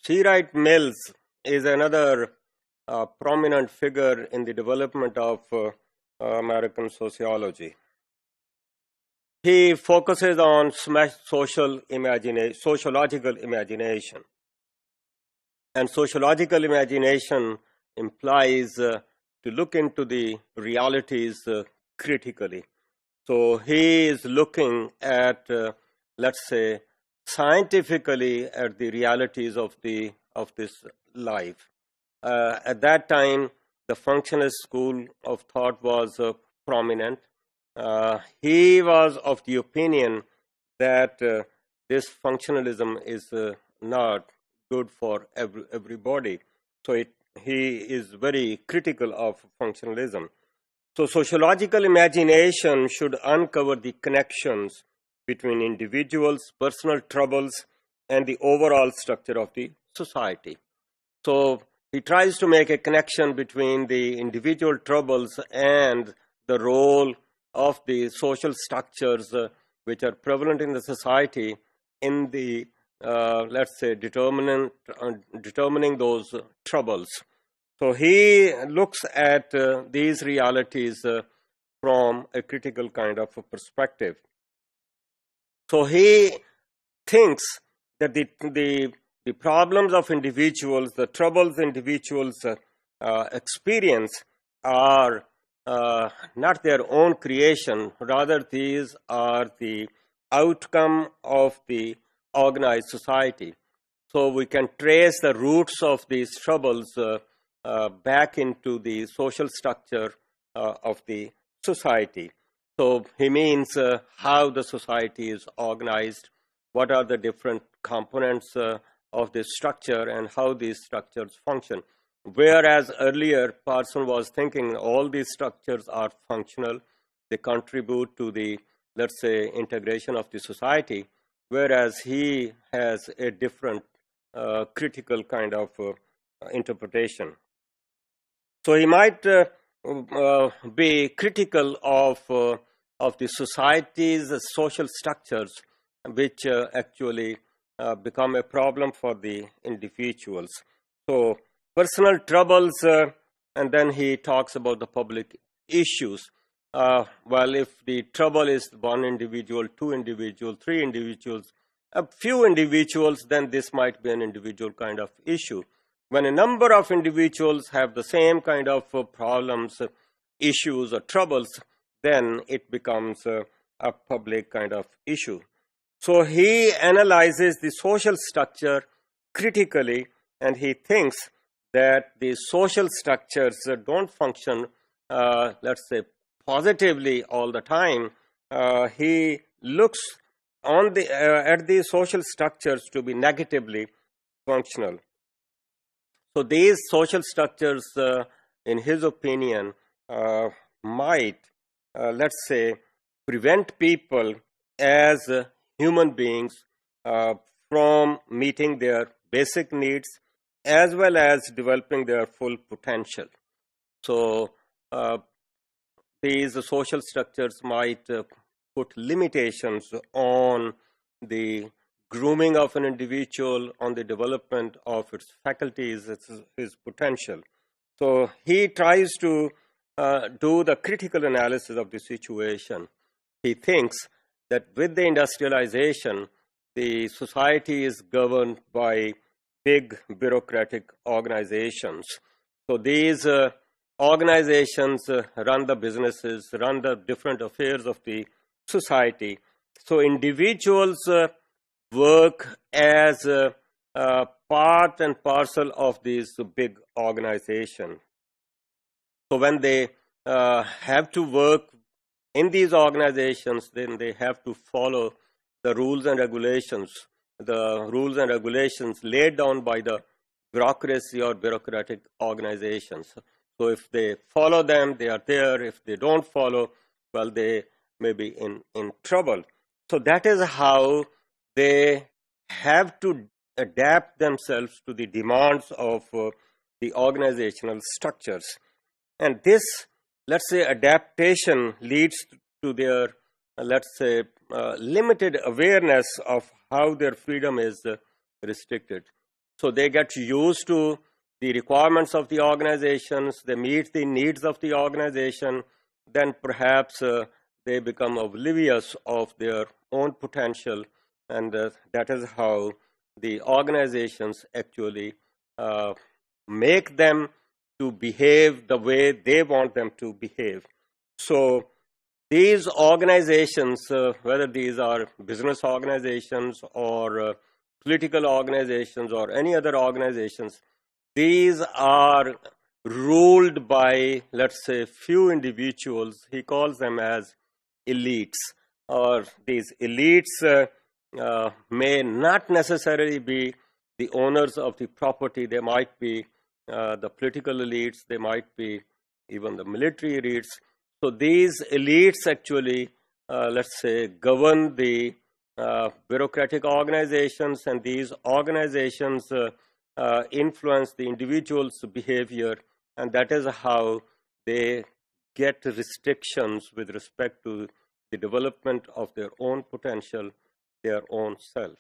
C. Wright Mills is another prominent figure in the development of American sociology. He focuses on sociological imagination. And sociological imagination implies to look into the realities critically. So he is looking at, let's say, scientifically at the realities of this life. At that time, the functionalist school of thought was prominent. He was of the opinion that this functionalism is not good for everybody. So he is very critical of functionalism. So sociological imagination should uncover the connections between individuals' personal troubles and the overall structure of the society. So he tries to make a connection between the individual troubles and the role of the social structures which are prevalent in the society in the, let's say, determining those troubles. So he looks at these realities from a critical kind of a perspective. So he thinks that the problems of individuals, the troubles individuals experience are not their own creation, rather these are the outcome of the organized society. So we can trace the roots of these troubles back into the social structure of the society. So he means how the society is organized, what are the different components of this structure and how these structures function. Whereas earlier Parson was thinking all these structures are functional, they contribute to the, let's say, integration of the society, whereas he has a different critical kind of interpretation. So he might be critical of the society's social structures, which actually become a problem for the individuals. So personal troubles, and then he talks about the public issues. Well, if the trouble is one individual, two individuals, three individuals, a few individuals, then this might be an individual kind of issue. When a number of individuals have the same kind of problems, issues, or troubles, then it becomes a public kind of issue. So he analyzes the social structure critically, and he thinks that the social structures don't function, let's say, positively all the time. He looks on at the social structures to be negatively functional. So these social structures, in his opinion, might, let's say, prevent people as human beings from meeting their basic needs as well as developing their full potential. So these social structures might put limitations on the grooming of an individual, on the development of its faculties, his potential. So he tries to do the critical analysis of the situation. He thinks that with the industrialization, the society is governed by big bureaucratic organizations. So these organizations run the businesses, run the different affairs of the society. So individuals work as part and parcel of this big organization. So when they have to work in these organizations, then they have to follow the rules and regulations laid down by the bureaucracy or bureaucratic organizations. So if they follow them, they are there. If they don't follow, well, they may be in trouble. So that is how they have to adapt themselves to the demands of the organizational structures. And this, let's say, adaptation leads to their, let's say, limited awareness of how their freedom is restricted. So they get used to the requirements of the organizations, they meet the needs of the organization, then perhaps they become oblivious of their own potential, and that is how the organizations actually make them to behave the way they want them to behave. So these organizations, whether these are business organizations or political organizations or any other organizations, these are ruled by, let's say, few individuals. He calls them as elites, or these elites may not necessarily be the owners of the property. They might be the political elites, they might be even the military elites. So these elites actually, let's say, govern the bureaucratic organizations, and these organizations influence the individual's behavior, and that is how they get restrictions with respect to the development of their own potential, their own self.